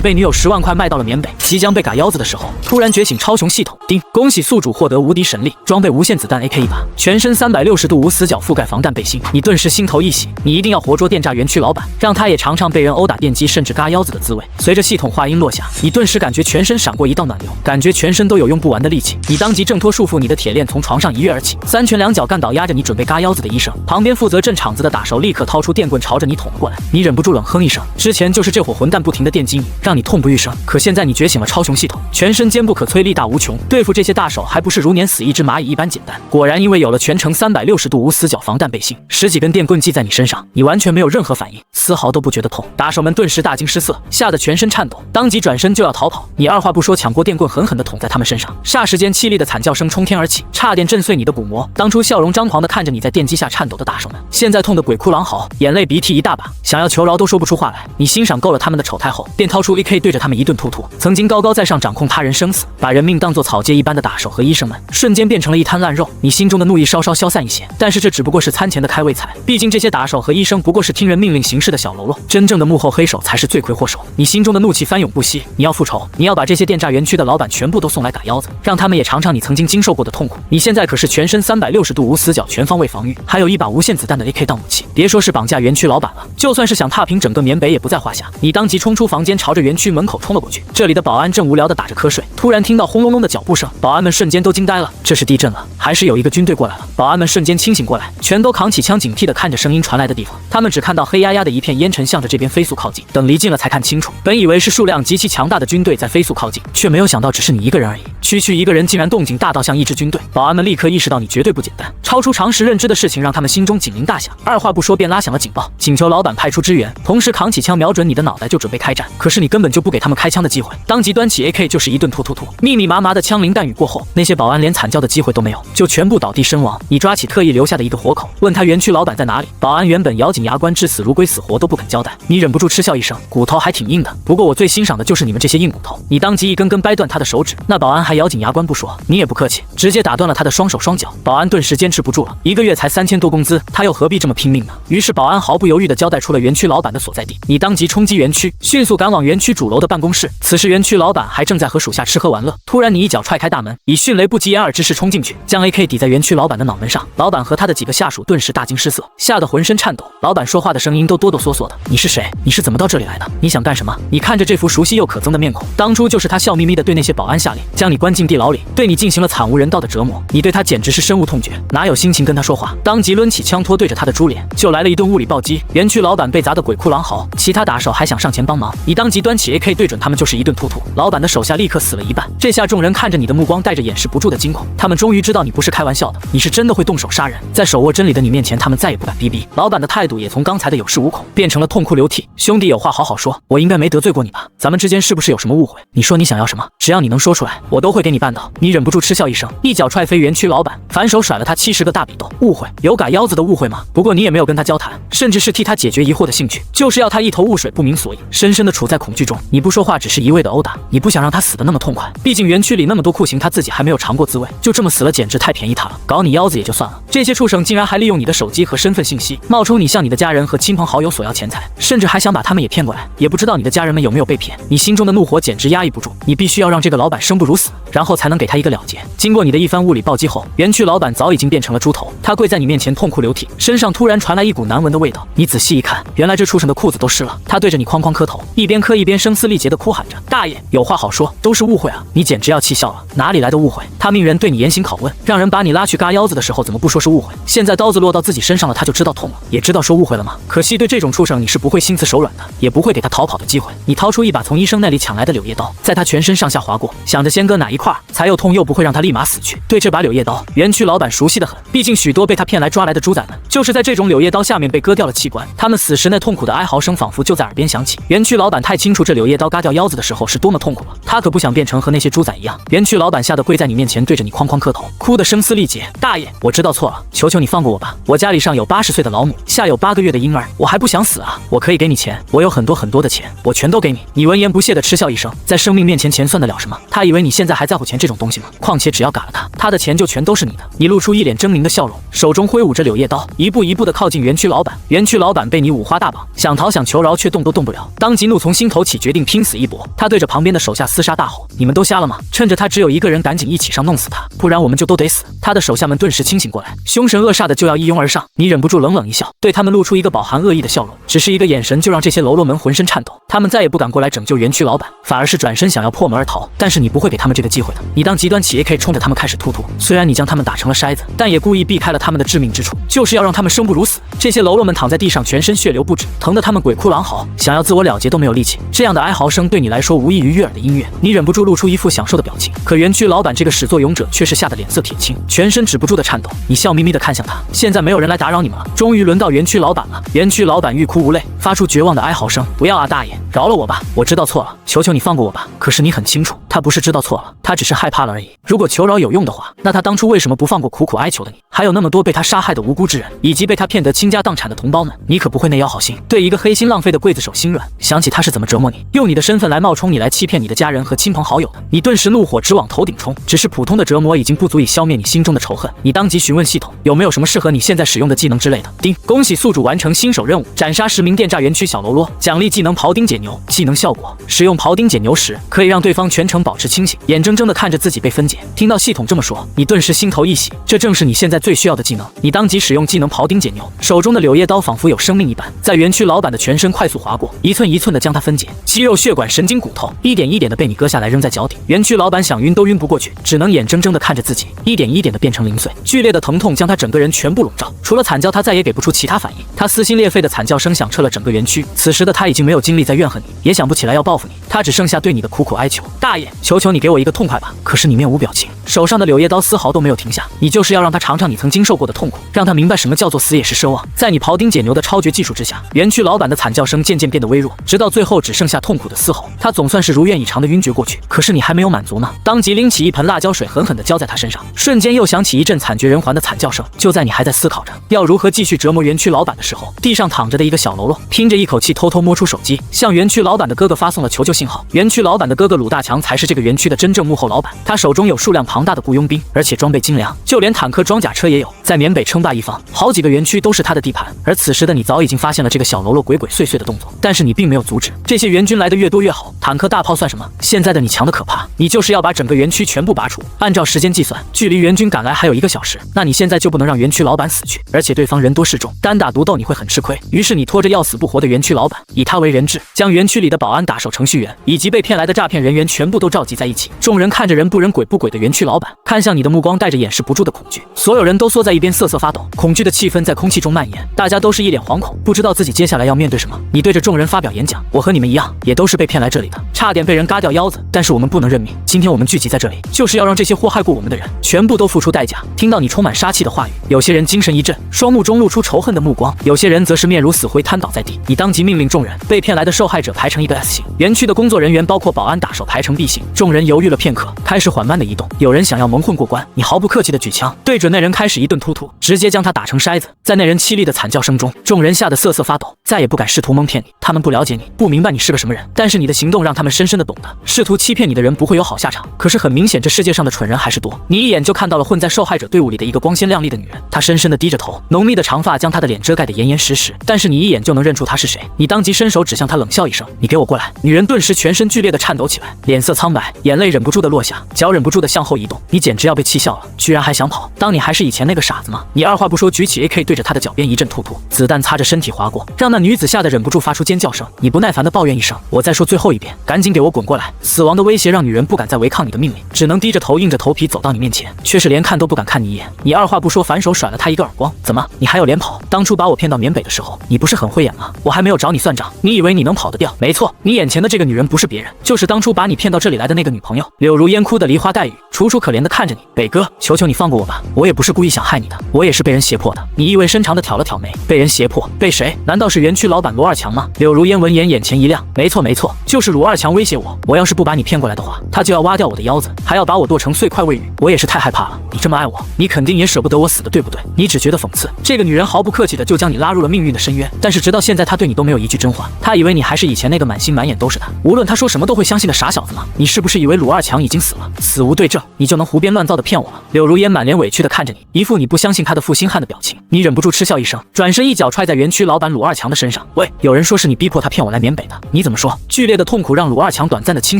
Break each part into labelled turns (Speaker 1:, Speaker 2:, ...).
Speaker 1: 你被女友10万块卖到了缅北，即将被嘎腰子的时候，突然觉醒超雄系统，叮！恭喜宿主获得无敌神力，装备无限子弹 AK 一把，全身360度无死角覆盖防弹背心。你顿时心头一喜，你一定要活捉电炸园区老板，让他也尝尝被人殴打电击甚至嘎腰子的滋味。随着系统话音落下，你顿时感觉全身闪过一道暖流，感觉全身都有用不完的力气。你当即挣脱束缚你的铁链，从床上一跃而起，3拳2脚干倒压着你准备嘎腰子的医生。旁边负责镇场子的打手立刻掏出电棍朝着你捅了过来，你忍不住冷哼一声，之前就是这伙混蛋不停的电击你，让你痛不欲生。可现在你觉醒了超雄系统，全身坚不可摧，力大无穷，对付这些大手还不是如碾死一只蚂蚁一般简单。果然，因为有了全程360度无死角防弹背心，10几根电棍击在你身上，你完全没有任何反应，丝毫都不觉得痛。打手们顿时大惊失色，吓得全身颤抖，当即转身就要逃跑。你二话不说抢过电棍，狠狠地捅在他们身上，霎时间凄厉的惨叫声冲天而起，差点震碎你的鼓膜。当初笑容张狂地看着你在电击下颤抖的打手们，现在痛得鬼哭狼嚎，眼泪鼻涕一大把，想要求饶都说不出话来。你欣赏够了他们的丑态后，便掏出 AK 对着他们一顿突突。曾经高高在上掌控他人生死，把人命当作草芥一般的打手和医生们，瞬间变成了一滩烂肉。你心中的怒意稍稍消散一些，但是这只不过是餐前的开胃菜，毕竟这些打手和医生不过是听人命令行事的小喽啰，真正的幕后黑手才是罪魁祸首。你心中的怒气翻涌不息，你要复仇，你要把这些电炸园区的老板全部都送来打腰子，让他们也尝尝你曾经经受过的痛苦。你现在可是全身360度无死角全方位防御，还有一把无限子弹的 AK 当武器，别说是绑架园区老板了，就算是想踏平整个缅北也不在话下。你当即冲出房间，朝着园区门口冲了过去。这里的保安正无聊地打着瞌睡，突然听到轰隆隆的脚步声，保安们瞬间都惊呆了，这是地震了，还是有一个军队过来了？保安们瞬间清醒过来，全都扛起枪，警惕地看着声音传来的地方。他们只看到黑压压的一片烟尘向着这边飞速靠近，等离近了才看清楚，本以为是数量极其强大的军队在飞速靠近，却没有想到只是你一个人而已。区区一个人竟然动静大到像一支军队，保安们立刻意识到你绝对不简单，超出常识认知的事情让他们心中警铃大响，二话不说便拉响了警报，请求老板派出支援，同时扛起枪瞄准你的脑袋就准备开战。可是你根本就不给他们开枪的机会，当即端起 AK 就是一顿突突突，密密麻麻的枪林弹雨过后，那些保安连惨叫的机会都没有，就全部倒地身亡。你抓起特意留下的一个活口，问他园区老板在哪里。保安原本咬紧牙关，至死如归，死活都不肯交代。你忍不住嗤笑一声，骨头还挺硬的，不过我最欣赏的就是你们这些硬骨头。你当即一根根掰断他的手指，那保安还咬紧牙关不说，你也不客气，直接打断了他的双手双脚。保安顿时坚持不住了，一个月才3000多工资，他又何必这么拼命呢？于是保安毫不犹豫地交代出了园区老板的所在地。你当即冲击园区，迅速赶往园区主楼的办公室。此时园区老板还正在和属下吃喝玩乐，突然你一脚踹开大门，以迅雷不及掩耳之势冲进去，将 AK 抵在园区老板的脑门上。老板和他的几个下属顿时大惊失色，吓得浑身颤抖。老板说话的声音都哆哆嗦嗦的。你是谁？你是怎么到这里来的？你想干什么？你看着这副熟悉又可憎的面孔，当初就是他笑眯眯的对那些保安下令，将你关进地牢里，对你进行了惨无人道的折磨。你对他简直是深恶痛绝，哪有心情跟他说话？当即抡起枪托对着他的猪脸就来了一顿物理暴击。园区老板被砸得鬼哭狼嚎，其他打手还想上前帮忙，你当即端起 AK 对准他们就是一顿突突。老板的手下立刻死了一半。这下众人看着你的目光带着掩饰不住的惊恐，他们终于知道你不是开玩笑的，你是真的会动手杀人。在手握真理的你面前，他们再也不敢逼逼。老板的态度也从刚才的有恃无恐变成了痛哭流涕。兄弟有话好好说，我应该没得罪过你吧？咱们之间是不是有什么误会？你说你想要什么，只要你能说出来，我都会给你办到。你忍不住嗤笑一声，一脚踹飞园区老板，反手甩了他70个大笔豆。误会？有嘎腰子的误会吗？不过你也没有跟他交谈，甚至是替他解决疑惑的兴趣，就是要他一头雾水不明所以，深深的处在恐惧中。你不说话只是一味的殴打，你不想让他死得那么痛快，毕竟园区里那么多酷刑他自己还没有尝过滋味，就这么死了简直太便宜他了。搞你腰子也就算了，这些畜生竟然还利用你的手机和身份信息冒充你向你的家人和亲朋好友索要钱财，甚至还想把他们也骗过来，也不知道你的家人们有没有被骗。你心中的怒火简直压抑不住，你必须要让这个老板生不如死，然后才能给他一个了结。经过你的一番物理暴击后，园区老板早已经变成了猪头，他跪在你面前痛哭流涕，身上突然传来一股难闻的味道。你仔细一看，原来这畜生的裤子都湿了。他对着你哐哐磕头，一边磕一边声嘶力竭地哭喊着：大爷，有话好说，都是误会啊！你简直要气笑了，哪里来的误会？他命人对你严刑拷问，让人把你拉去嘎腰子的时候怎么不说是误会？现在刀子落到自己身上了，他就知道痛了，也知道说误会了吗？可惜对这种畜生你是不会心慈手软的，也不会给他逃跑的机会。你掏出一把从医生那里抢来的柳叶刀，在他全身上下划过，想着先割哪一块才又痛又不会让他立马死去。对这把柳叶刀，园区老板熟悉得很，毕竟许多被他骗来抓来的猪仔们，就是在这种柳叶刀下面被割掉了器官，他们死时那痛苦的哀嚎声仿佛就在耳边响起。园区老板太清楚这柳叶刀割掉腰子的时候是多么痛苦了，他可不想变成和那些猪仔一样。园区老板吓得跪在你面前，对着你哐哐磕头，哭得声嘶力竭。大爷，我知道错了，求求你放过我吧，我家里上有80岁的老母，下有8个月的婴儿，我还不想死啊！我可以给你钱，我有很多很多的钱，我全都给你。你闻言不屑地嗤笑一声，在生命面前钱算得了什么？他以为你现在还在乎钱这种东西吗？况且只要嘎了他，他的钱就全都是你的。你露出一脸狰狞的笑容，手中挥舞着柳叶刀，一步一步地靠近园区老板。园区老板被你五花大绑，想逃想求饶却动都动不了，当即怒从心头起。起决定拼死一搏。他对着旁边的手下厮杀大吼：“你们都瞎了吗？趁着他只有一个人，赶紧一起上弄死他，不然我们就都得死！”他的手下们顿时清醒过来，凶神恶煞的就要一拥而上。你忍不住冷冷一笑，对他们露出一个饱含恶意的笑容。只是一个眼神就让这些喽啰们浑身颤抖，他们再也不敢过来拯救园区老板，反而是转身想要破门而逃。但是你不会给他们这个机会的。你当极端企 AK 冲着他们开始突突，虽然你将他们打成了筛子，但也故意避开了他们的致命之处，就是要让他们生不如死。这些喽啰们躺在地上，全身血流不止，疼得他们鬼哭狼嚎，想要自我了结都没有力气。这样的哀嚎声对你来说无异于悦耳的音乐，你忍不住露出一副享受的表情。可园区老板这个始作俑者却是吓得脸色铁青，全身止不住的颤抖。你笑眯眯的看向他，现在没有人来打扰你们了，终于轮到园区老板了。园区老板欲哭无泪，发出绝望的哀嚎声：“不要啊，大爷，饶了我吧，我知道错了，求求你放过我吧。”可是你很清楚，他不是知道错了，他只是害怕了而已。如果求饶有用的话，那他当初为什么不放过苦苦哀求的你？还有那么多被他杀害的无辜之人，以及被他骗得倾家荡产的同胞们，你可不会内妖好心，对一个黑心浪费的刽子手心软。想起他是怎么折磨你，用你的身份来冒充你，来欺骗你的家人和亲朋好友的，你顿时怒火直往头顶冲。只是普通的折磨已经不足以消灭你心中的仇恨。你当即询问系统有没有什么适合你现在使用的技能之类的。叮，恭喜宿主完成新手任务，斩杀10名电诈园区小喽啰，奖励技能庖丁解牛。技能效果：使用庖丁解牛时，可以让对方全程保持清醒，眼睁睁地看着自己被分解。听到系统这么说，你顿时心头一喜，这正是你现在最需要的技能。你当即使用技能庖丁解牛，手中的柳叶刀仿佛有生命一般，在园区老板的全身快速划过，一寸一寸地将它分解，肌肉、血管、神经、骨头，一点一点地被你割下来扔在脚底。园区老板想晕都晕不过去，只能眼睁睁地看着自己一点一点地变成零碎。剧烈的疼痛将他整个人全部笼罩，除了惨叫，他再也给不出其他反应。他撕心裂肺的惨叫声响彻了整个园区。此时的他已经没有精力再怨恨你，也想不起来要报复你，他只剩下对你的苦苦哀求：“大爷，求求你给我一个痛快吧！”可是你面无表情，手上的柳叶刀丝毫都没有停下。你就是要让他尝尝你曾经受过的痛苦，让他明白什么叫做死也是奢望。在你庖丁解牛的超绝技术之下，园区老板的惨叫声渐渐变得微弱，直到最后只剩下痛苦的嘶吼。他总算是如愿以偿的晕厥过去。可是你还没有满足呢，当即拎起一盆辣椒水狠狠地浇在他身上，瞬间又响起一阵惨绝人寰的惨叫声。就在你还在思考着要如何继续折磨园区老板的时候，地上躺着的一个小喽啰拼着一口气偷偷摸出手机，向园区老板的哥哥发送了求救信号。园区老板的哥哥鲁大强才是这个园区的真正幕后老板，他手中有数量庞大的雇佣兵，而且装备精良，就连坦克装甲车也有，在缅北称霸一方，好几个园区都是他的地盘。而此时的你早已经发现了这个小喽啰鬼鬼祟祟的动作，但是你并没有阻止。这些援军来的越多越好，坦克大炮算什么？现在的你强得可怕，你就是要把整个园区全部拔除。按照时间计算，距离援军赶来还有1个小时，那你现在就不能让园区老板死去，而且对方人多势众，单打独斗你会很吃亏。于是你拖着要死不活的园区老板，以他为人质，将园区里的保安、打手、程序员以及被骗来的诈骗人员全部都召集在一起。众人看着人不人鬼不鬼的园区老板，看向你的目光带着掩饰不住的恐惧，所有人都缩在一边瑟瑟发抖，恐惧的气氛在空气中蔓延，大家都是一脸惶恐，不知道自己接下来要面对什么。你对着众人发表演讲：我和你们一样，也都是被骗来这里的，差点被人嘎掉腰子，但是我们不能认命。今天我们聚集在这里，就是要让这些祸害过我们的人全部都付出代价。听到你充满杀气的话语，有些人精神一振，双目中露出仇恨的目光，有些人则是面如死灰，瘫倒在地。你当即命令众人被骗来的受害者排成一个 S 型，园区的工作人员包括保安、打手排成 B 型。众人犹豫了片刻，开始缓慢的移动。有人想要蒙混过关，你毫不客气的举枪对准那人开始一顿突突，直接将他打成筛子。在那人凄厉的惨叫声中，众人吓得瑟瑟发抖，再也不敢试图蒙骗你。他们不了解你，不明白你是个什么人，但是你的行动让他们深深的懂得，试图欺骗你的人不会有好下场。可是很明显，这世界上的蠢人还是多。你一眼就看到了混在受害者队伍里的一个光鲜亮丽的女人，她深深的低着头，浓密的长发将她的脸遮盖得严严实实，但是你一眼就能认出她是谁。你当即伸手指向她，冷笑一声：你给我过来。女人顿时全身剧烈的颤抖起来，脸色苍白，眼泪忍不住的落下，脚忍不住的向后移动。你简直要被气笑了，居然还想跑，当你还是以前那个傻子吗？你二话不说举起 AK 对着她的脚边一阵突突，子弹擦着身体划过，让那女子吓得忍不住发出尖叫声。你不耐烦的抱怨一声：我再说最后一遍，赶紧给我滚过来。死亡的威胁让女人不敢再违抗你的命令，只能低着头硬着头皮走到你面前，却是连看都不敢看你一眼。你二话不说反手甩了她一个耳光：怎么，你还有脸跑？当初把我骗到缅北的时候，你不是很会演吗？我还没有找你算账，你以为你能跑得掉？没错，你眼前的这个女人不是别人，就是当初把你骗到这里来的那个女朋友。柳如烟哭得梨花带雨，楚楚可怜的看着你：北哥，求求你放过我吧，我也不是故意想害你的，我也是被人胁迫的。你意味深长的挑了挑眉：被人胁迫？被谁？难道是园区老板罗二强吗？柳如烟闻言眼前一亮：没错没错，就是罗二强威胁我，我要是不把你骗过来的话，他就要挖掉我的腰子，还要把我剁成碎块喂鱼。我也是太害怕了，你这么爱我，你肯定也舍不得我死的，对不对？你只觉得讽刺。这个女人毫不客气的就将你拉入了命运的深渊，但是直到现在她对你都没有一句真话。她以为你还是以前那个满心满眼都是他，无论他说什么都会相信的傻小子吗？你是不是以为鲁二强已经死了，死无对证，你就能胡编乱造的骗我了？柳如烟满脸委屈的看着你，一副你不相信他的负心汉的表情，你忍不住嗤笑一声，转身一脚踹在园区老板鲁二强的身上。喂，有人说是你逼迫他骗我来缅北的，你怎么说？剧烈的痛苦让鲁二强短暂的清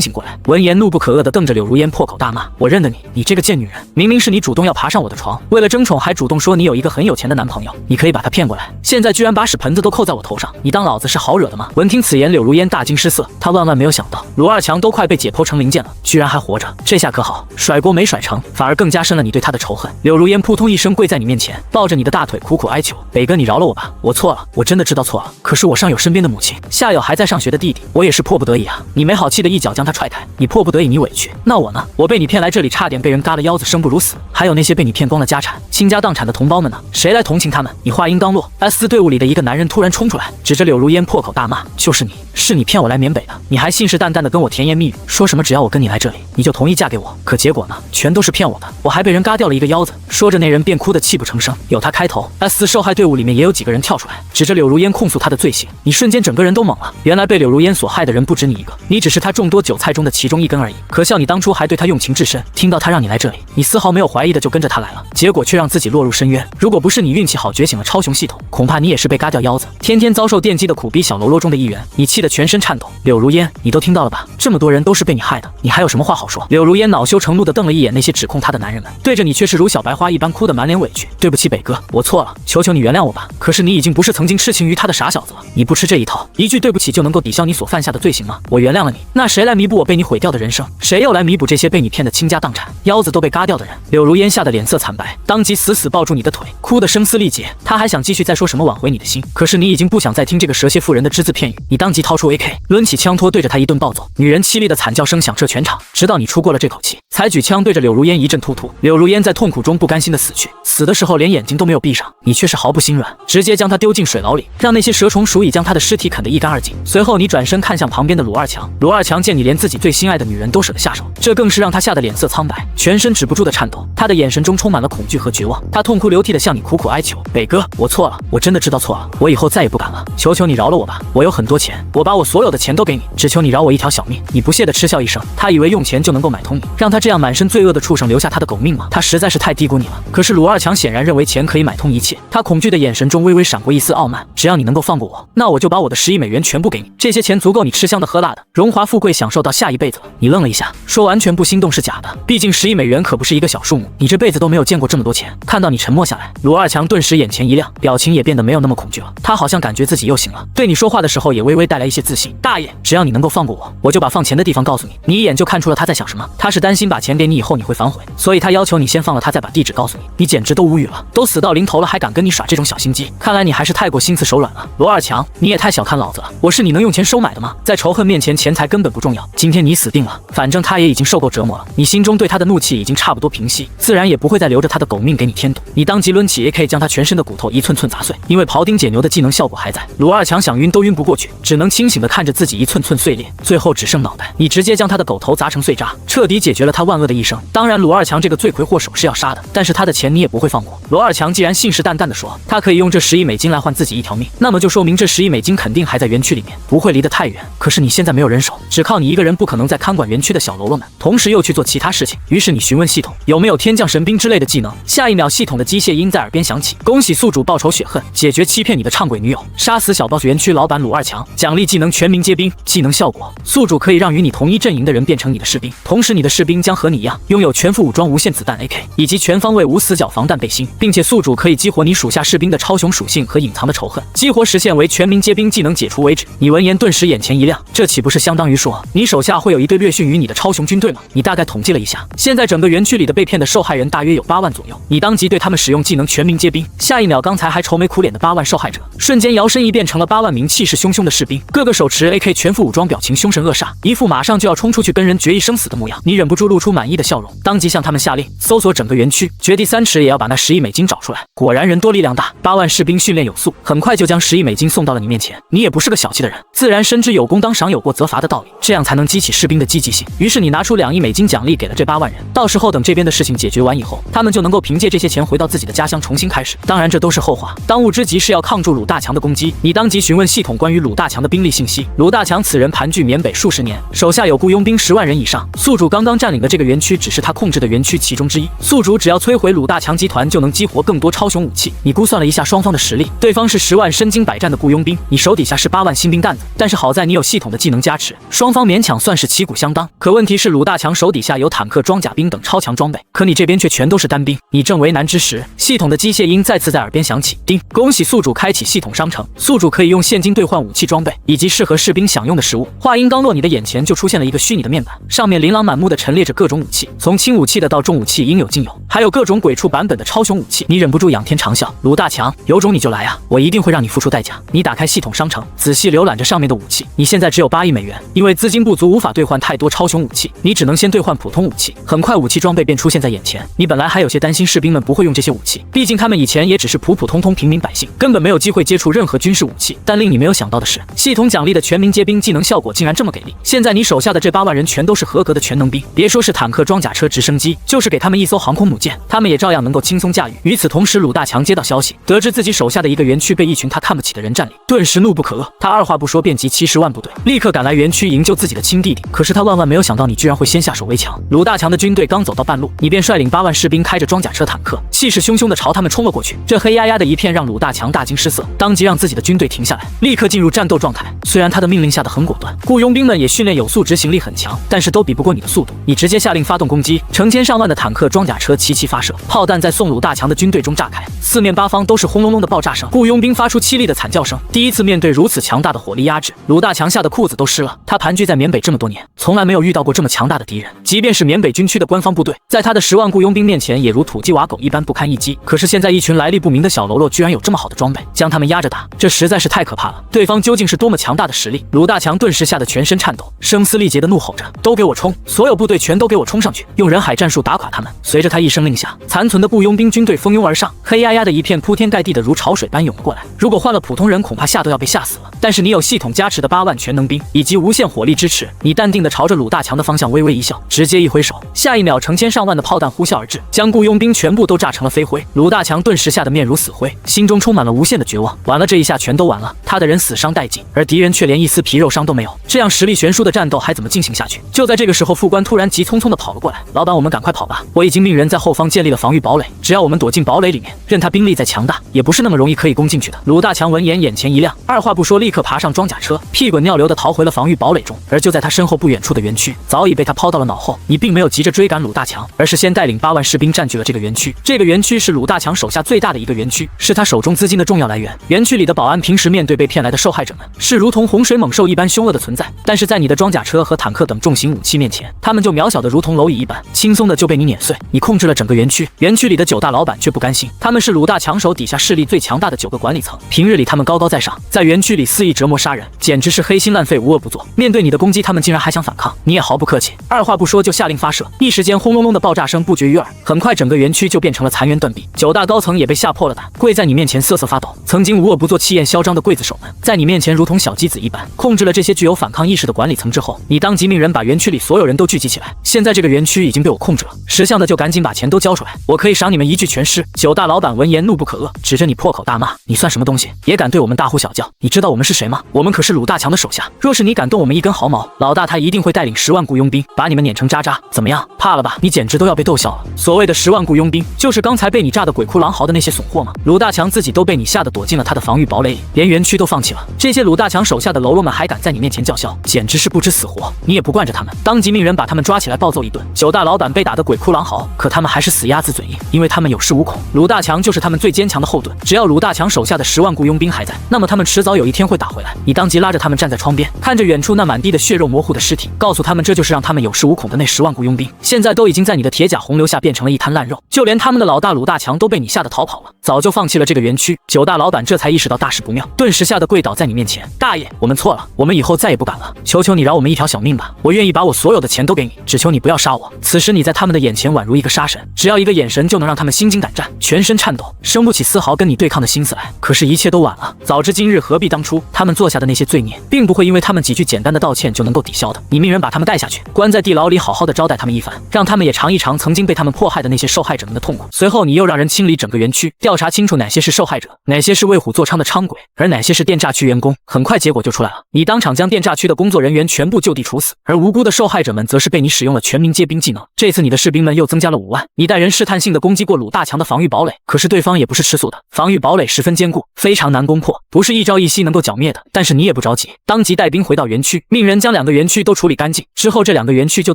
Speaker 1: 醒过来，闻言怒不可遏地瞪着柳如烟，破口大骂：我认得你，你这个贱女人！明明是你主动要爬上我的床，为了争宠还主动说你有一个很有钱的男朋友，你可以把他骗过来，现在居然把屎盆子都扣在我头上，你当老子是好惹的吗？闻听此言，柳如烟大惊失色，她万万没有想到鲁二强都快被解剖成零件了，居然还活着，这下可好，甩锅没甩成，反而更加深了你对他的仇恨。柳如烟扑通一声跪在你面前，抱着你的大腿苦苦哀求：北哥，你饶了我吧，我错了，我真的知道错了，可是我上有身边的母亲，下有还在上学的弟弟，我也是迫不得已啊！你没好气的一脚将他踹开，你迫不得已，你委屈，那我呢？我被你骗来这里，差点被人嘎了腰子，生不如死，还有那些被你骗光了家产、倾家荡产的同胞们呢？谁来同情他们？你话音刚落，S 队伍里的一个男人突然冲出来，指着柳如烟破口大骂：就是你，是你骗我来缅北的，你还信誓旦旦的跟我甜言蜜语，说什么只要我跟你来这里，你就同意嫁给我，可结果呢？全都是骗我的，我还被人嘎掉了一个腰子。说着那人便哭得泣不成声。有他开头，S 受害队伍里面也有几个人跳出来，指着柳如烟控诉他的罪行。你瞬间整个人都懵了，原来被柳如烟所害的人不止你一个，你只是他众多韭菜中的其中一根而已。可笑你当初还对他用情至深，听到他让你来这里，你丝毫没有怀疑的就跟着他来了，结果却让自己落入深渊。如果不是你运气好觉醒了超雄系统，恐怕你也是被嘎掉腰子，天天遭受电击的苦逼小喽啰中的一员。你气得全身颤抖。柳如烟，你都听到了吧？这么多人都是被你害的，你还有什么话好说？柳如烟恼羞成怒地瞪了一眼那些指控他的男人们，对着你却是如小白花一般哭得满脸委屈。对不起北哥，我错了，求求你原谅我吧。可是你已经不是曾经痴情于他的傻小子了，你不吃这一套，一句对不起就能够抵消你所犯下的罪行吗？我原谅了你，那谁来弥补我被你毁掉的人生？谁又来弥补这些被你骗的倾家荡产、腰子都被嘎掉的人？柳如烟吓得脸色惨白，当即死死抱住你的腿，哭得声嘶力竭。他还想继续再说什么挽回你的心，可是你已经不想再听这个蛇蝎妇人的只字片语，你当即掏出 AK， 抡起枪托对着他一顿暴揍。女人凄厉的惨叫声响彻全场，直到你出过了这口气，才举枪对着柳如烟一阵突突。柳如烟在痛苦中不甘心的死去，死的时候连眼睛都没有闭上，你却是毫不心软，直接将他丢进水牢里，让那些蛇虫鼠蚁将他的尸体啃得一干二净。随后你转身看向旁边的鲁二强，鲁二强见你连自己最心爱的女人都舍得下手，这更是让他吓得脸色苍白，全身止不住的颤抖，他的眼神中充满了恐惧和绝望。他痛哭流涕的向你苦苦哀求：北哥，我错了，我真的知道错了，我以后再也不敢了，求求你饶了我吧，我有很多钱，我把我所有的钱都给你，只求你饶我一条小命。你不屑的嗤笑一声，他以为用钱就能够买通你，让他这样满身罪恶的畜生留下他的狗命吗？他实在是太低估你了。可是鲁二强显然认为钱可以买通一切，他恐惧的眼神中微微闪过一丝傲慢，只要你能够放过我，那我就把我的10亿美元全部给你，这些钱足够你吃香的喝辣的，荣华富贵享受到下一辈子了。你愣了一下，说完全不心动是假的，毕竟10亿美元可不是一个小数目，你这辈子都没有见过这么多钱。看到你沉默下来，鲁二强顿时眼前一亮，表情也变得没有那么恐惧了，他好像感觉自己又醒了，对你说话的时候也微微带来一些自信。大爷，只要你能够放过我，我就把放钱的地方告诉你。你一眼就看出了他在想什么，他是担心把钱给你以后你会反悔，所以他要求你先放了他再把地址告诉你。你简直都无语了，都死到临头了还敢跟你耍这种小心机，看来你还是太过心慈手软了。罗二强，你也太小看老子了，我是你能用钱收买的吗？在仇恨面前，钱财根本不重要。今天你死定了，反正他也已经受够折磨了，你心中对他的怒气已经差不多平息，自然也不会再留着他的狗命给你添堵。你当即抡起 AK 将他全身的骨头一寸寸砸碎，因为庖丁解牛的技能效果还在，罗二强想晕都晕不过去，只能清醒的看着自己一寸寸碎裂，最后只剩脑袋。你直接将他的狗头砸成碎渣，彻底解决了他万恶的一生。当然罗二强这个罪魁祸首是要杀的，但是他的钱你也不会放过。罗二强既然信誓旦旦的说他可以用这10亿美金来换自己一条命，那么就说明这10亿美金肯定还在园区里面，不会离得太远。可是你现在没有人手，只靠你一个人不可能再看管园区的小喽啰们，同时又去做其他事情。于是你询问系统有没有天降神兵之类的技能，下一秒系统的机械音在耳边响起：恭喜宿主报仇雪恨，解决欺骗你的唱鬼女友，杀死小 boss 园区老板鲁二强，奖励技能全民皆兵。技能效果：宿主可以让与你同一阵营的人变成你的士兵，同时你的士兵将和你一样拥有全副武装无限子弹 AK 以及全方位无死角防弹背心，并且宿主可以激活你属下士兵的超雄属性和隐藏的仇恨，激活时限为全民皆兵技能解除为止。你闻言顿时眼前一亮，这岂不是相当于说你手下会有一队略逊于你的超雄军队吗？你大概统计了一下，现在整个园区里的被骗的受害人大约有8万左右，你当即对他们使用技能全民皆兵，下一秒刚才还愁眉苦脸的8万受害者瞬间摇身一变成了8万名气势汹汹的士兵，个个手持 AK 全副武装，表情凶神恶煞，一副马上就要冲出去跟人决一生死的模样。你忍不住露出满意的笑容，当即向他们下令搜索整个园区，掘地3尺也要把那10亿美金找出来。果然人多力量大，8万士兵训练有素，很快就将10亿美金送到了你面前。你也不是个小气的人，自然深知有功当赏有过则罚的道理，这样才能激起士兵的积极性。于是你拿出2亿美金奖励给了这8万人，到时候等这边的事情解决完以后，他们就能够凭借这些钱回到自己的家乡重新开始。当然这都是后话，当务之急是要抗住鲁大强的攻击。你当即询问系统关于鲁大强的兵力信息，鲁大强此人盘踞缅北数十10年，手下有雇佣兵10万人以上。宿主刚刚占领的这个园区只是他控制的园区其中之一。宿主只要摧毁鲁大强集团，就能激活更多超雄武器。你估算了一下双方的实力，对方是10万身经百战的雇佣兵，你手底下是8万新兵蛋子。但是好在你有系统的技能加持，双方勉强算是旗鼓相当。可问题是鲁大强手底下有坦克、装甲兵等超强装备，可你这边却全都是单兵。你正为难之时，系统的机械音再次在耳边响起。叮，恭喜宿主开启系统商城，宿主可以用现金兑换武器装备以及适合士兵享用的食物。话音刚落，你的眼前就出现了一个虚拟的面板，上面琳琅满目的陈列着各种武器，从轻武器的到重武器应有尽有，还有各种鬼畜版本的超雄武器。你忍不住仰天长啸，鲁大强，有种你就来啊，我一定会让你付出代价。你打开系统商城，仔细浏览着上面的武器。你现在只有8亿美元，因为资金不足无法兑换太多超雄武器，你只能先兑换普通武器。很快武器装备便出现在眼前，你本来还有些担心士兵们不会用这些武器，毕竟他们以前也只是普普通通平民百姓，根本没有机会接触任何军事武器。但令你没有想到的是，系统奖励的全民皆兵技能效果竟然这么给力。现在你手下的这8万人全都是合格的全能兵，别说是坦克、装甲车、直升机，就是给他们一艘航空母舰，他们也照样能够轻松驾驭。与此同时，鲁大强接到消息，得知自己手下的一个园区被一群他看不起的人占领，顿时怒不可遏。他二话不说便集70万部队，立刻赶来园区营救自己的亲弟弟。可是他万万没有想到，你居然会先下手为强。鲁大强的军队刚走到半路，你便率领8万士兵开着装甲车、坦克，气势汹汹地朝他们冲了过去。这黑压压的一片让鲁大强大惊失色，当即让自己的军队停下来，立刻进入战斗状态。虽然他的命令下得很果断，雇佣兵们也训练有素，执行力很强，但是都比不过你的速度。你直接下令发动攻击，成千上万的坦克、装甲车齐齐发射，炮弹在宋鲁大强的军队中炸开，四面八方都是轰隆隆的爆炸声，雇佣兵发出凄厉的惨叫声。第一次面对如此强大的火力压制，鲁大强吓得裤子都湿了。他盘踞在缅北这么多年，从来没有遇到过这么强大的敌人，即便是缅北军区的官方部队，在他的10万雇佣兵面前也如土鸡瓦狗一般不堪一击。可是现在一群来历不明的小喽啰居然有这么好的装备，将他们压着打，这实在是太可怕了。对方究竟是多么强大的实力？鲁大强顿时吓得全身颤抖，声嘶力竭地怒吼着：“都给我冲！所有部队全都给我冲上去，用人海战术打垮他们！”随着他一声令下，残存的雇佣兵军队蜂拥而上，黑压压的一片铺天盖地的如潮水般涌了过来。如果换了普通人，恐怕吓都要被吓死了。但是你有系统加持的8万全能兵以及无限火力支持，你淡定地朝着鲁大强的方向微微一笑，直接一挥手，下一秒成千上万的炮弹呼啸而至，将雇佣兵全部都炸成了飞灰。鲁大强顿时吓得面如死灰，心中充满了无限的绝望。完了，这一下全都完了，他的人死伤殆尽，而敌人却连一丝皮肉伤都没有。这样实力悬殊的战斗还怎么进行下去？就在这个时候，副官突然急匆匆地跑了过来：“老板，我们赶快跑吧！我已经命人在后方建立了防御堡垒，只要我们躲进堡垒里面，任他兵力再强大，也不是那么容易可以攻进去的。”鲁大强闻言眼前一亮，二话不说，立刻爬上装甲车，屁滚尿流地逃回了防御堡垒中。而就在他身后不远处的园区，早已被他抛到了脑后。你并没有急着追赶鲁大强，而是先带领8万士兵占据了这个园区。这个园区是鲁大强手下最大的一个园区，是他手中资金的重要来源。园区里的保安平时面对被骗来的受害者们，是如同洪水猛兽一般凶恶的存在，但是在你的装甲车和坦克等重型武器面前，他们就渺小的如同蝼蚁一般，轻松的就被你碾碎。你控制了整个园区，园区里的9大老板却不甘心，他们是鲁大强手底下势力最强大的9个管理层，平日里他们高高在上，在园区里肆意折磨杀人，简直是黑心烂肺，无恶不作。面对你的攻击，他们竟然还想反抗，你也毫不客气，二话不说就下令发射。一时间轰隆隆的爆炸声不绝于耳，很快整个园区就变成了残垣断壁。9大高层也被吓破了胆，跪在你面前瑟瑟发抖。曾经无恶不作、气焰嚣张的刽子手们，在你面前如同小鸡子一般。控制了这些具有反抗意识的管理层之后，你当即命人把园区里所有人都聚集起来。现在这个园区已经被我控制了，识相的就赶紧把钱都交出来，我可以赏你们一具全尸。9大老板闻言怒不可遏，指着你破口大骂：“你算什么东西，也敢对我们大呼小叫？你知道我们是谁吗？我们可是鲁大强的手下，若是你敢动我们一根毫毛，老大他一定会带领10万雇佣兵把你们碾成渣渣。怎么样，怕了吧？你简直都要被逗笑了。所谓的10万雇佣兵，就是刚才被你炸得鬼哭狼嚎的那些损货吗？鲁大强自己都被你吓得躲进了他的防御堡垒里，连园区都放弃了。这些鲁大强手下的喽啰们还敢在你面前叫嚣，简直是不知死活。你也不惯着他们，当即命人把他们抓起来暴揍一顿。9大老板被打得鬼哭狼嚎，可他们还是死鸭子嘴硬，因为他们有恃无恐。鲁大强就是他们最坚强的后盾，只要鲁大强手下的10万雇佣兵还在，那么他们迟早有一天会打回来。你当即拉着他们站在窗边，看着远处那满地的血肉模糊的尸体，告诉他们这就是让他们有恃无恐的那10万雇佣兵，现在都已经在你的铁甲洪流下变成了一滩烂肉，就连他们的老大鲁大强都被你吓得逃跑了，早就放弃了这个园区。9大老板这才意识到大事不妙，顿时吓得跪倒在你面前：“大爷，我们错了，我们以后再也不敢了，求求你饶我们一条小命吧，我愿意把我所有的钱都给你，只求你不要杀我。”此时你在他们的眼前宛如一个杀神，只要一个眼神就能让他们心惊胆战，全身颤抖，生不起丝毫跟你对抗的心思来。可是，一切都晚了，早知今日何必当初？他们做下的那些罪孽，并不会因为他们几句简单的道歉就能够抵消的。你命人把他们带下去，关在地牢里，好好的招待他们一番，让他们也尝一尝曾经被他们迫害的那些受害者们的痛苦。随后，你又让人清理整个园区，调查清楚哪些是受害者，哪些是为虎作伥的伥鬼，而哪些是电诈区员工。很快结果就出来了，你当场将电诈区的工作人员人员全部就地处死，而无辜的受害者们则是被你使用了全民皆兵技能。这次你的士兵们又增加了5万，你带人试探性的攻击过鲁大强的防御堡垒，可是对方也不是吃素的，防御堡垒十分坚固，非常难攻破，不是一朝一夕能够剿灭的。但是你也不着急，当即带兵回到园区，命人将2个园区都处理干净，之后这2个园区就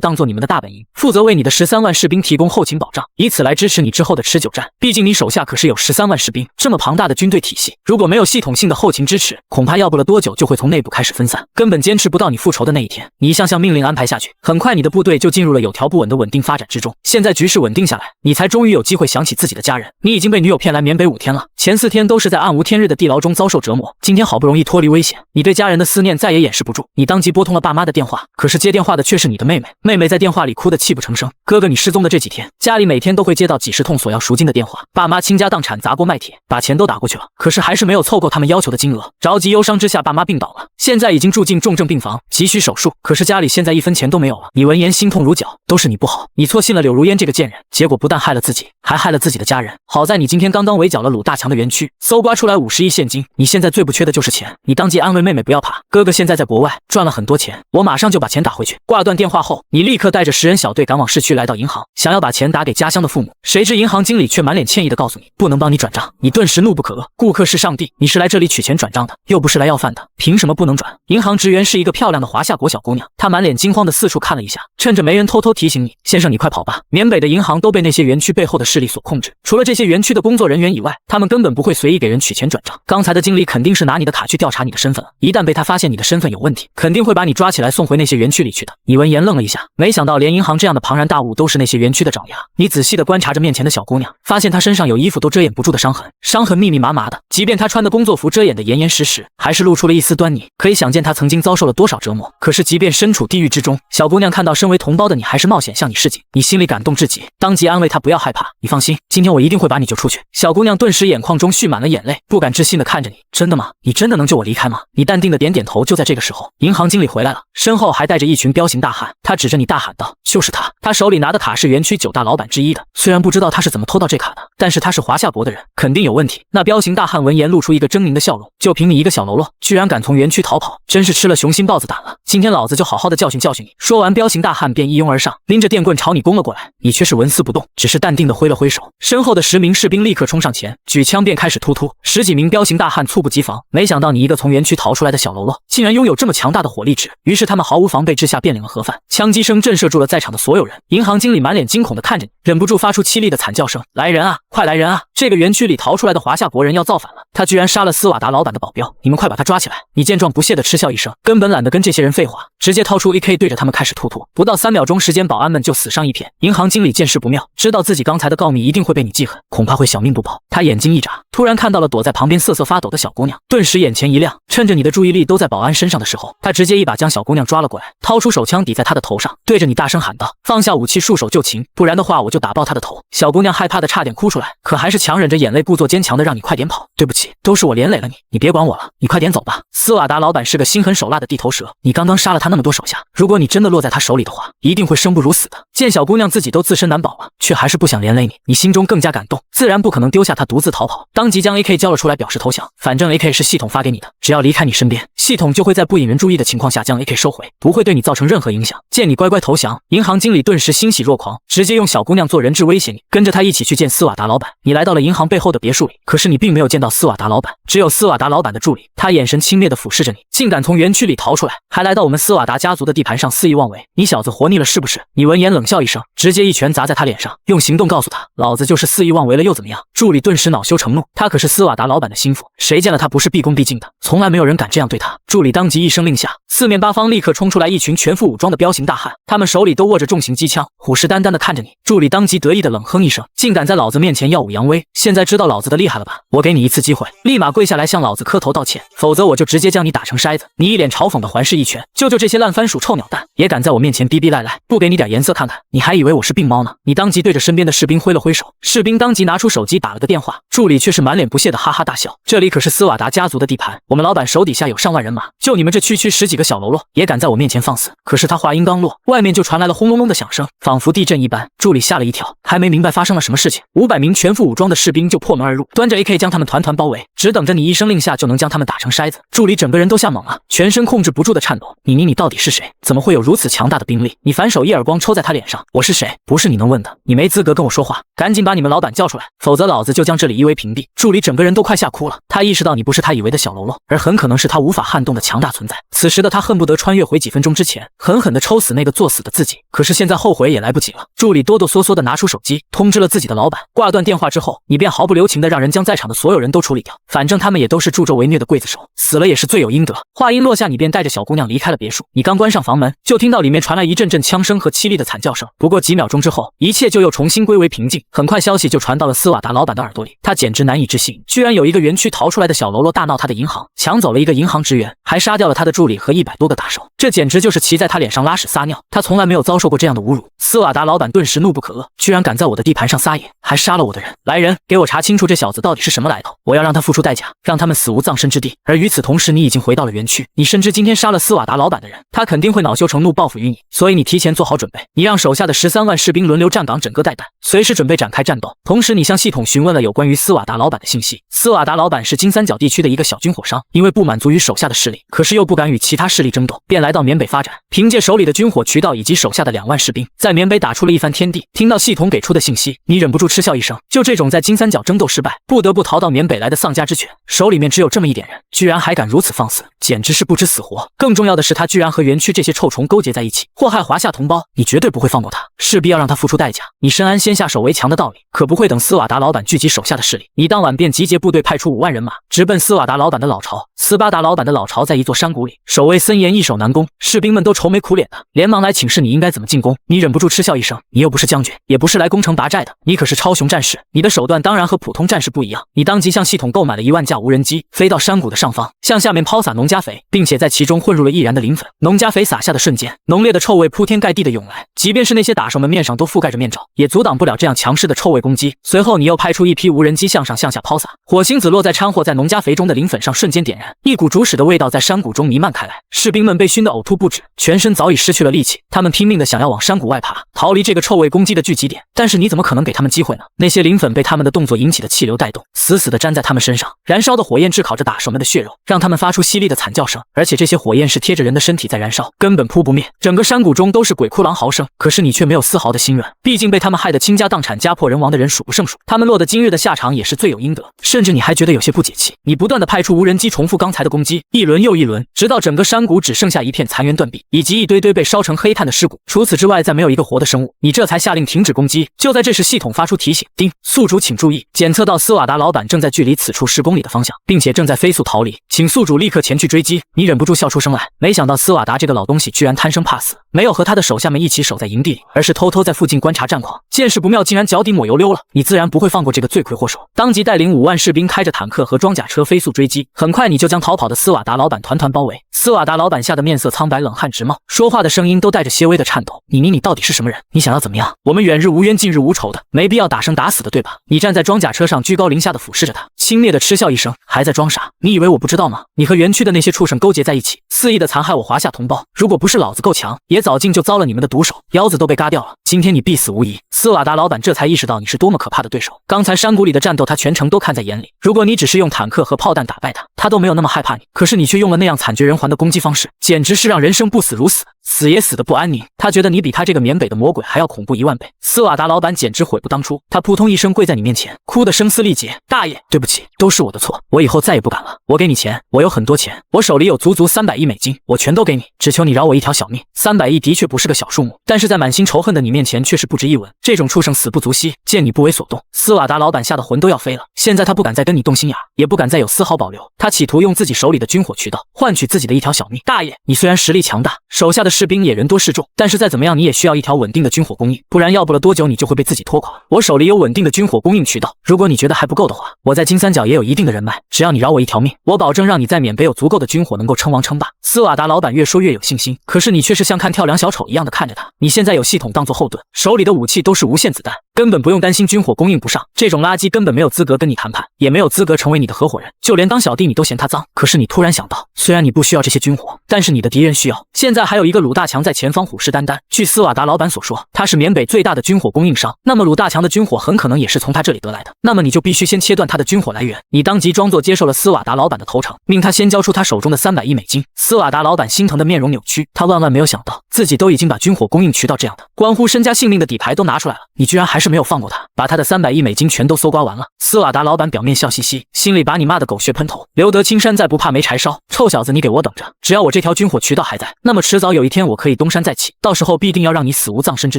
Speaker 1: 当做你们的大本营，负责为你的13万士兵提供后勤保障，以此来支持你之后的持久战。毕竟你手下可是有13万士兵，这么庞大的军队体系，如果没有系统性的后勤支持，恐怕要不了多久就会从内部开始分散，根本坚持不到你复仇的那一天。你一项项命令安排下去，很快你的部队就进入了有条不紊的稳定发展之中。现在局势稳定下来，你才终于有机会想起自己的家人。你已经被女友骗来缅北5天了，前4天都是在暗无天日的地牢中遭受折磨，今天好不容易脱离危险，你对家人的思念再也掩饰不住，你当即拨通了爸妈的电话，可是接电话的却是你的妹妹。妹妹在电话里哭得泣不成声，哥哥你失踪的这几天，家里每天都会接到几10通索要赎金的电话，爸妈倾家荡产砸锅卖铁，把钱都打过去了，可是还是没有凑够他们要求的金额。着急忧伤之下，爸妈病倒了，现在已经住进重症病房，急需手术，可是家里现在1分钱都没有了。你闻言心痛如绞，都是你不好，你错信了柳如烟这个贱人，结果不但害了自己，还害了自己的家人。好在你今天刚刚围剿了鲁大强的园区，搜刮出来50亿现金，你现在最不缺的就是钱。你当即安慰妹妹不要怕，哥哥现在在国外赚了很多钱，我马上就把钱打回去。挂断电话后，你立刻带着10人小队赶往市区，来到银行，想要把钱打给家乡的父母。谁知银行经理却满脸歉意地告诉你，不能帮你转账。你顿时怒不可遏，顾客是上帝，你是来这里取钱转账的，又不是来要饭的，凭什么不能转？银行职员是一个漂亮的华夏国小姑娘，她满脸惊慌地四处看了一下，趁着没人偷偷提醒你，先生你快跑吧，缅北的银行都被那些园区背后的势力所控制，除了这些园区的工作人员以外，他们根本不会随意给人取钱转账。刚才的经理肯定是拿你的卡去调查你的身份了，一旦被他发现你的身份有问题，肯定会把你抓起来送回那些园区里去的。你闻言愣了一下，没想到连银行这样的庞然大物都是那些园区的爪牙。你仔细地观察着面前的小姑娘，发现她身上有衣服都遮掩不住的伤痕，伤痕密密麻麻的，即便她穿的工作服遮掩得严严实实，还是露出了一丝端倪，可以想见她曾经遭受了多少折磨。可是即便身处地狱之中，小姑娘看到身为同胞的你还是冒险向你示警，你心里感动至极，当即安慰她不要害怕，你放心，今天我一定会把你救出去。小姑娘顿时眼眶中蓄满了眼泪，不敢置信地看着你，真的吗？你真的能救我离开吗？你淡定的点点头。就在这个时候，银行经理回来了，身后还带着一群彪形大汉，他指着你大喊道，就是他，他手里拿的卡是园区9大老板之一的，虽然不知道他是怎么偷到这卡的，但是他是华夏国的人，肯定有问题。那彪形大汉闻言露出一个狰狞的笑容，就凭你一个小喽啰，居然敢从园区逃跑，真是吃了雄心豹子胆了，今天老子就好好的教训教训你。说完，彪形大汉便一拥而上，拎着电棍朝你攻了过来，你却是纹丝不动，只是淡定的挥了挥手。身后的10名士兵立刻冲上前，举枪便开始突突，10几名彪形大汉猝不及防，没想到你一个从园区逃出来的小喽啰，竟然拥有这么强大的火力值，于是他们毫无防备之下便领了盒饭。枪击声震慑住了在场的所有人，银行经理满脸惊恐地看着你，忍不住发出凄厉的惨叫声，来人啊，快来人啊，这个园区里逃出来的华夏国人要造反了，他居然杀了斯瓦达老板的保镖，你们快把他抓起来。你见状不屑地嗤笑一声，根本懒得跟这些人废话，直接掏出 AK 对着他们开始突突，不到3秒钟时间，保安们就死伤一片。银行经理见势不妙，知道自己刚才的告密一定会被你记恨，恐怕会小命不保，他眼睛一眨，突然看到了躲在旁边瑟瑟发抖的小姑娘，顿时眼前一亮，趁着你的注意力都在保安身上的时候，他直接一把将小姑娘抓了过来，掏出手枪抵在她的头上，对着你大声喊道，放下武器，束手就擒，不然的话我就打爆她的头。小姑娘害怕的差点哭出来，可还是强忍着眼泪，故作坚强的让你快点跑，对不起，都是我连累了你，你别管我了，你快点走吧。斯瓦达老板是个心狠手辣的地头蛇，你刚刚杀了他那么多手下，如果你真的落在他手里的话，一定会生不如死的。见小姑娘自己都自身难保了，却还是不想连累你，你心中更加感动，自然不可能丢下她独自逃跑，当即将 AK 交了出来表示投降，反正 AK 是系统发给你的，只要离开你身边，系统就会在不引人注意的情况下将 AK 收回，不会对你造成任何影响。见你乖乖投降，银行经理顿时欣喜若狂，直接用小姑娘做人质威胁你，跟着他一起去见斯瓦达老板。你来到了银行背后的别墅里，可是你并没有见到斯瓦达老板，只有斯瓦达老板的助理，他眼神轻蔑地俯视着你，竟敢从园区里逃出来，还来到我们斯瓦达家族的地盘上肆意妄为，你小子活腻了是不是？你闻言冷笑一声，直接一拳砸在他脸上，用行动告诉他，老子就是肆意妄为了又怎么样？助理顿时恼羞成怒，他可是斯瓦达老板的心腹，谁见了他不是毕恭毕敬的，从来没有人敢这样对他。助理当即一声令下，四面八方立刻冲出来一群全副武装的彪形大汉，他们手里都握着重型机枪，虎视眈眈地看着你。助理当即得意地冷哼一声，竟敢在老子面前耀武扬威，现在知道老子的厉害了吧？我给你一次机会，立马跪下来向老子磕头道歉，否则我就直接将你打成筛子。你一脸嘲讽地环视一拳，就这些烂番薯臭鸟蛋，也敢在我面前逼逼赖赖，不给你点颜色看看，你还以为我是病猫呢？你当即对着身边的士兵挥了挥手，士兵当即拿出手机打了个电话，助理却是满脸不屑的哈哈大笑，这里可是斯瓦达家族的地盘，我们老板手底下有上万人马，就你们这区10几个小喽啰也敢在我面前放肆？可是他话音刚落，外面就传来了轰隆隆的响声，仿佛地震一般。助理吓了一跳，还没明白发生了什么事情，500名全副武装的士兵就破门而入，端着 AK 将他们团团包围，只等着你一声令下就能将他们打成筛子。助理整个人都吓懵了，全身控制不住的颤抖。你到底是谁？怎么会有如此强大的兵力？你反手一耳光抽在他脸上。我是谁？不是你能问的，你没资格跟我说话，赶紧把你们老板叫出来，否则老子就将这里夷为平地。助理整个人都快吓哭了，他意识到你不是他以为的小喽啰，而很可能是他无法撼动的强大存在。此时的他恨不得穿越回几分钟之前，狠狠地抽死那个作死的自己。可是现在后悔也来不及了。助理哆哆嗦嗦地拿出手机，通知了自己的老板。挂断电话之后，你便毫不留情地让人将在场的所有人都处理掉，反正他们也都是助纣为虐的刽子手，死了也是罪有应得。话音落下，你便带着小姑娘离开了别墅。你刚关上房门，就听到里面传来一阵阵枪声和凄厉的惨叫声。不过几秒钟之后，一切就又重新归为平静。很快消息就传到了斯瓦达老板的耳朵里，他简直难以置信，居然有一个园区逃出来的小喽啰大闹他的银行，抢走了一个银行职员，还杀掉了他的助理和100多个打手，这简直就是骑在他脸上拉屎撒尿。他从来没有遭受过这样的侮辱。斯瓦达老板顿时怒不可遏，居然敢在我的地盘上撒野，还杀了我的人！来人，给我查清楚这小子到底是什么来头，我要让他付出代价，让他们死无葬身之地。而与此同时，你已经回到了园区，你深知今天杀了斯瓦达老板的人，他肯定会恼羞成怒报复于你，所以你提前做好准备。你让手下的13万士兵轮流站岗，整个带弹，随时准备展开战斗。同时，你向系统询问了有关于斯瓦达老板的信息。斯瓦达老板是金三角地区的一个小军火商，因为不满足于手下的势力，可是又不敢与其他势力争斗，便来到缅北发展。凭借手里的军火渠道以及手下的2万士兵，在缅北打出了一番天地。听到系统给出的信息，你忍不住嗤笑一声。就这种在金三角争斗失败，不得不逃到缅北来的丧家之犬，手里面只有这么一点人，居然还敢如此放肆，简直是不知死活。更重要的是，他居然和园区这些臭虫勾结在一起，祸害华夏同胞。你绝对不会放过他，势必要让他付出代价。你深谙先下手为强的道理，可不会等斯瓦达老板聚集手下的势力，你当晚便集结部队，派出5万人马，直奔斯瓦达老板的老巢。斯巴达老板的老巢在一座山谷里，守卫森严，易守难攻，士兵们都愁眉苦脸的，连忙来请示你应该怎么进攻。你忍不住嗤笑一声，你又不是将军，也不是来攻城拔寨的，你可是超雄战士，你的手段当然和普通战士不一样。你当即向系统购买了1万架无人机，飞到山谷的上方，向下面抛洒农家肥，并且在其中混入了易燃的磷粉。农家肥洒下的瞬间，浓烈的臭味铺天盖地的涌来，即便是那些打手们面上都覆盖着面罩，也阻挡不了这样强势的臭味攻击。随后你又派出一批无人机向上向下抛洒，火星子落在掺和在农家肥中的磷粉上，瞬间点燃，一股主屎的味道在山谷中弥漫开来。士兵们被熏得呕吐不止，全身早已失去了力气，他们拼命的想要往山谷外爬，逃离这个臭味攻击的聚集点。但是你怎么可能给他们机会呢？那些磷粉被他们的动作引起的气流带动，死死地粘在他们身上，燃烧的火焰炙烤着打手们的血肉，让他们发出犀利的惨叫声。而且这些火焰是贴着人的身体在燃烧，根本扑不灭。整个山谷中都是鬼哭狼嚎声，可是你却没有丝毫的心软，毕竟被他们害得倾家荡产、家破人亡的人数不胜数，他们落得今日的下场也是罪有应得。甚至你还觉得有些不解气，你不断地派出无人机重复刚才的攻击，一轮又一轮，直到整个山谷只剩下一片残垣断壁，以及一堆堆被烧成黑炭的尸骨。除此之外，再没有一个活的生物，你这才下令停止攻击。就在这时，系统发出提醒：丁，宿主请注意，检测到斯瓦达老板正在距离此处10公里的方向，并且正在飞速逃离，请宿主立刻前去追击。你忍不住笑出声来，没想到斯瓦达这个老东西居然贪生怕死，没有和他的手下们一起守在营地里，而是偷偷在附近观察战况，见势不妙，竟然脚底抹油溜了。你自然不会放过这个罪魁祸首，当即带领5万士兵开着坦克和装甲车飞速追击。很快你就将逃跑的斯瓦达老板团团包围。斯瓦达老板吓得面色苍白，冷汗直冒，说话的声音都带着些微的颤抖。你到底是什么人？你想要怎么样？我们远日无冤，近日无仇的，没必要打生打死的，对吧？你站在装甲车上，居高临下的俯视着他，轻蔑的嗤笑一声，还在装傻？你以为我不知道吗？你和园区的那些畜生勾结在一起，肆意的残害我华夏同胞，如果不是老子够强，也早就遭了你们的毒手，腰子都被嘎掉了。今天你必死无疑。斯瓦达老板这才意识到你是多么可怕的对手，刚才山谷里的战斗他全程都看在眼里，如果你只是用坦克和炮弹打败他，他都没有那么害怕你，可是你却用了那样惨绝人寰的攻击方式，简直是让人生不死如死，死也死得不安宁。他觉得你比他这个缅北的魔鬼还要恐怖1万倍。斯瓦达老板简直悔不当初，他扑通一声跪在你面前，哭得声嘶力竭：大爷，对不起，都是我的错，我以后再也不敢了。我给你钱，我有很多钱，我手里有足足300亿美金，我全都给你，只求你饶我一条小命。300亿的确不是个小数目，但是在满心仇恨的你面前却是不值一文。这种畜生死不足惜，见你不为所动。斯瓦达老板吓得魂都要飞了，现在他不敢再跟你动心眼，也不敢再有丝毫保留，他企图用自己手里的军火渠道换取自己的一条小命。大爷，你虽然实力强大，手下的士兵也人多势众，但是再怎么样你也需要一条稳定的军火供应，不然要不了多久你就会被自己拖垮。我手里有稳定的军火供应渠道，如果你觉得还不够的话，我在金三角也有一定的人脉，只要你饶我一条命，我保证让你在缅北有足够的军火能够称王称霸。斯瓦达老板越说越有信心，可是你却是像看跳梁小丑一样的看着他。你现在有系统当作后盾，手里的武器都是无限子弹，根本不用担心军火供应不上，这种垃圾根本没有资格跟你谈判，也没有资格成为你的合伙人，就连当小弟你都嫌他脏。可是你突然想到，虽然你不需要这些军火，但是你的敌人需要。现在还有一个鲁大强在前方虎视眈眈。据斯瓦达老板所说，他是缅北最大的军火供应商，那么鲁大强的军火很可能也是从他这里得来的。那么你就必须先切断他的军火来源。你当即装作接受了斯瓦达老板的投诚，命他先交出他手中的300亿美金。斯瓦达老板心疼的面容扭曲，他万万没有想到，自己都已经把军火供应渠道这样的关乎身家性命的底牌都拿出来了，你居然还是没有放过他，把他的300亿美金全都搜刮完了。斯瓦达老板表面笑嘻嘻，心里把你骂得狗血喷头。留得青山在，不怕没柴烧。臭小子，你给我等着！只要我这条军火渠道还在，那么迟早有一天我可以东山再起，到时候必定要让你死无葬身之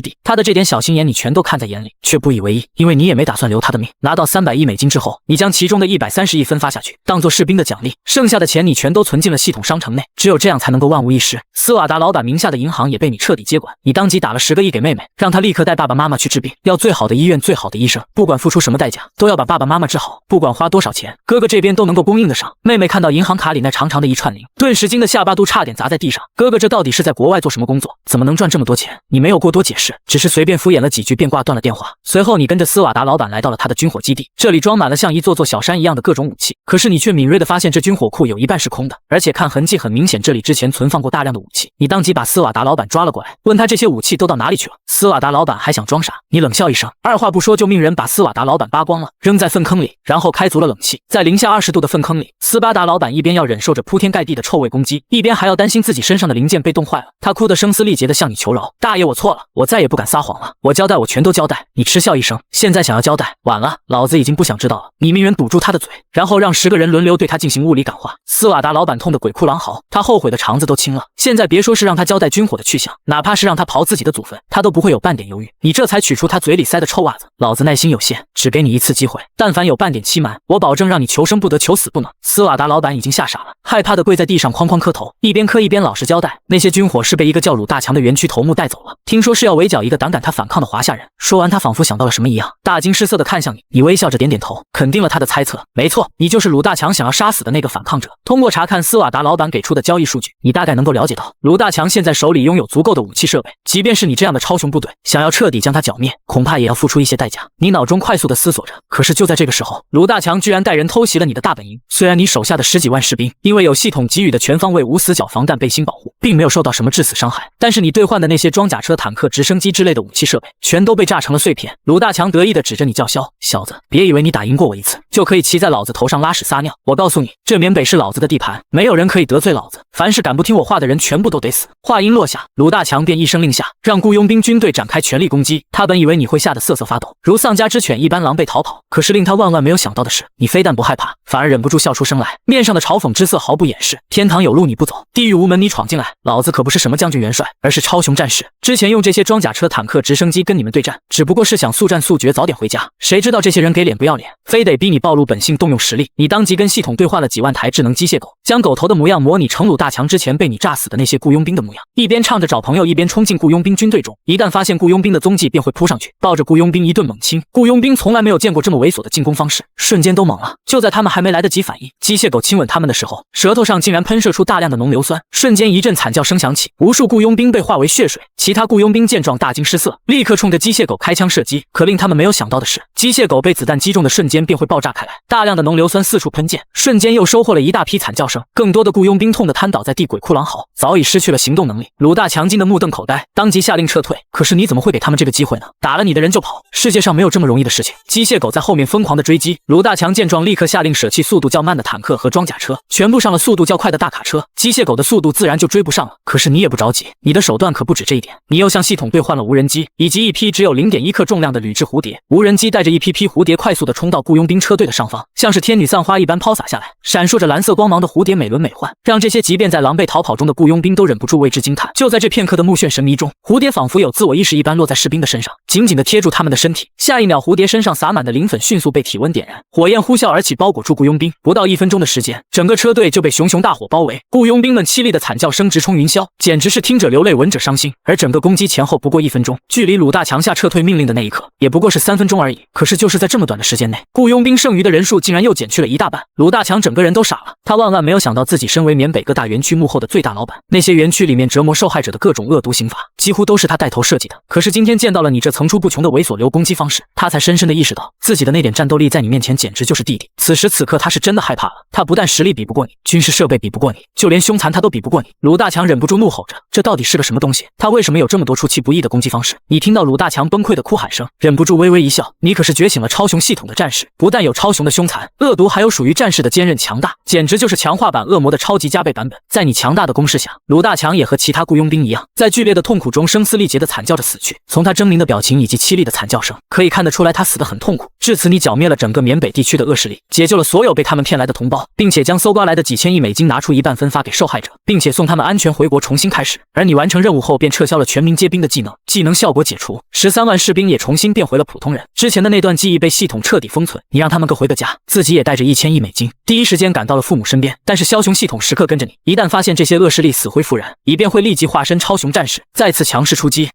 Speaker 1: 地。他的这点小心眼你全都看在眼里，却不以为意，因为你也没打算留他的命。拿到300亿美金之后，你将其中的130亿分发下去，当做士兵的奖励，剩下的钱你全都存进了系统商城内，只有这样才能够万无一失。斯瓦达老板名下的银行也被你彻底接管，你当即打了10个亿给妹妹，让她立刻带爸爸妈妈去治病，要最好的医院、最好的医生，不管付出什么代价，都要把爸爸妈妈治好，不管花多少钱，哥哥这边都能够供应得上。妹妹看到银行卡里那长长的一串零，顿时惊得下巴都差点砸在地上。哥哥这到底是在国外做什么工作，怎么能赚这么多钱？你没有过多解释，只是随便敷衍了几句便挂断了电话。随后你跟着斯瓦达老板来到了他的军火基地，这里装满了像一座座小山一样的各种武器，可是你却敏锐地发现这军火库有一半是空的，而且看痕迹很明显，这里之前存放过大量的武器。你当即把斯瓦达老板抓了过来，问他这些武器都到哪里去了。斯瓦达老板还想装傻，你冷笑一声，二话不说就命人把斯瓦达老板扒光了，扔在粪坑里，然后开足了冷气。在零下20度的粪坑里，斯巴达老板一边要忍受着铺天盖地的臭味攻击，一边还要担心自己身上的零件被冻坏了。他哭得声嘶力竭地向你求饶：大爷，我错了，我再也不敢撒谎了，我交代我全都交代。你嗤笑一声，现在想要交代，晚了，老子已经不想知道了。你命人堵住他的嘴，然后让10个人轮流对他进行物理感化。斯瓦达老板痛得鬼哭狼嚎，他后悔的肠子都青了。现在别说是让他交代军火的去向，哪怕是让他刨自己的祖坟，他都不会有半点犹豫。你这才取出他嘴里塞的臭袜子，老子耐心有限，只给你一次机会，但凡有半点欺瞒，我保证让你求生不得，求死不能。斯瓦达老板已经吓傻了，害怕的跪在地上哐哐磕头，一边磕一边老实交代，那些军火是被一个叫鲁大强的园区头目带走了，听说是要围剿一个胆敢他反抗的华夏人。说完他仿佛想到了什么一样，大惊失色的看向你，你微笑着点点头，肯定了他的猜测。没错，你就是鲁大强想要杀死的那个反抗者。通过查看斯瓦达老板给出的交易数据，你大概能够了解到，鲁大强现在手里拥有足够的武器设备，即便是你这样的超雄部队，想要彻底将他剿灭，恐怕也要付出一些代价。你脑中快速的思索着，可是就在这个时候，鲁大强居然带人偷袭了你的大本营。虽然你手下的10几万士兵因为有系统给予的全方位无死角防弹背心保护，并没有受到什么致死伤害，但是你兑换的那些装甲车、坦克、直升机之类的武器设备全都被炸成了碎片。鲁大强得意地指着你叫嚣：小子，别以为你打赢过我一次就可以骑在老子头上拉屎撒尿，我告诉你，这缅北是老子的地盘，没有人可以得罪老子，凡是敢不听我话的人全部都得死。话音落下，鲁大强便一声令下，让雇佣兵军队展开全力攻击。他本以为你会吓得瑟瑟发抖，如丧家之犬一般狼狈逃跑，可是令他万万没有想到的是，你非但不害怕，反而忍不住笑出声来，面上的嘲讽之色毫不掩饰。天堂有路你不走，地狱无门你闯进来，老子可不是什么将军元帅，而是超雄战士。之前用这些装甲车、坦克、直升机跟你们对战，只不过是想速战速决，早点回家。谁知道这些人给脸不要脸，非得逼你暴露本性，动用实力。你当即跟系统兑换了几万台智能机械狗，将狗头的模样模拟成鲁大强之前被你炸死的那些雇佣兵的模样，一边唱着找朋友，一边冲进雇佣兵军队中。一旦发现雇佣兵的踪迹，便会扑上去，抱着雇佣兵一顿猛亲。雇佣兵从来没有见过这么猥琐的进攻方式，瞬间都懵了。就在他们还没来得及反应，机械狗亲吻他们的时候，舌头上竟然喷射出大量的浓硫酸，瞬间一阵惨叫声响起，无数雇佣兵被化为血水。其他雇佣兵见状大惊失色，立刻冲着机械狗开枪射击。可令他们没有想到的是，机械狗被子弹击中的瞬间便会爆炸开来，大量的浓硫酸四处喷溅，瞬间又收获了一大批惨叫声。更多的雇佣兵痛得瘫倒在地，鬼哭狼嚎，早已失去了行动能力。鲁大强惊得目瞪口呆，当即下令撤退。可是你怎么会给他们这个机会呢？打了你的人就跑，世界上没有这么容易的事情。机械狗在后面疯狂的追击，鲁大强见状立刻下令舍弃速度较慢的坦克和装甲车，全部上了速度较快的大卡车，机械狗的速度自然就追不上了。可是你也不着急，你的手段可不止这一点，你又向系统兑换了无人机以及一批只有 0.1 克重量的铝制蝴蝶。无人机带着一批批蝴蝶快速的冲到雇佣兵车队的上方，像是天女散花一般抛洒下来，闪烁着蓝色光芒的蝴蝶美轮美奂，让这些即便在狼狈逃跑中的雇佣兵都忍不住为之惊叹。就在这片刻的目眩神迷中，蝴蝶仿佛有自我意识一般落在士兵的身上，紧紧地贴住他们的身体。下一秒，蝴蝶身上洒满的磷粉迅速被体温点燃，火焰呼啸而起，包裹住雇佣兵。不到1分钟的时间，整个车队就被熊熊大火包围，雇佣兵们凄厉的惨叫声直冲云霄，简直是听者流泪，闻者伤心。而整个攻击前后不过1分钟，距离鲁大强下撤退命令的那一刻，也不过是3分钟而已。可是就是在这么短的时间内，雇佣兵剩余的人数竟然又减去了一大半。鲁大强整个人都傻了，他万万没有想到自己身为缅北各大园区幕后的最大老板，那些园区里面折磨受害者的各种恶毒刑罚，几乎都是他带头设计的。可是今天见到了你这层出不穷的的猥琐流攻击方式，他才深深的意识到自己的那点战斗力在你面前简直就是弟弟。此时此刻，他是真的害怕了。他不但实力比不过你，军事设备比不过你，就连凶残他都比不过你。鲁大强忍不住怒吼着：“这到底是个什么东西？他为什么有这么多出其不意的攻击方式？”你听到鲁大强崩溃的哭喊声，忍不住微微一笑：“你可是觉醒了超雄系统的战士，不但有超雄的凶残、恶毒，还有属于战士的坚韧强大，简直就是强化版恶魔的超级加倍版本。”在你强大的攻势下，鲁大强也和其他雇佣兵一样，在剧烈的痛苦中声嘶力竭地惨叫着死去。从他狰狞的表情以及凄厉的惨叫声，可以看得出来他死得很痛苦。至此，你剿灭了整个缅北地区的恶势力，解救了所有被他们骗来的同胞，并且将搜刮来的几千亿美金拿出一半分发给受害者，并且送他们安全回国重新开始。而你完成任务后便撤销了全民皆兵的技能，技能效果解除，13万士兵也重新变回了普通人。之前的那段记忆被系统彻底封存，你让他们各回个家，自己也带着1000亿美金，第一时间赶到了父母身边。但是枭雄系统时刻跟着你，一旦发现这些恶势力死灰复燃，以便会立即化身超雄战士，再次强势出击。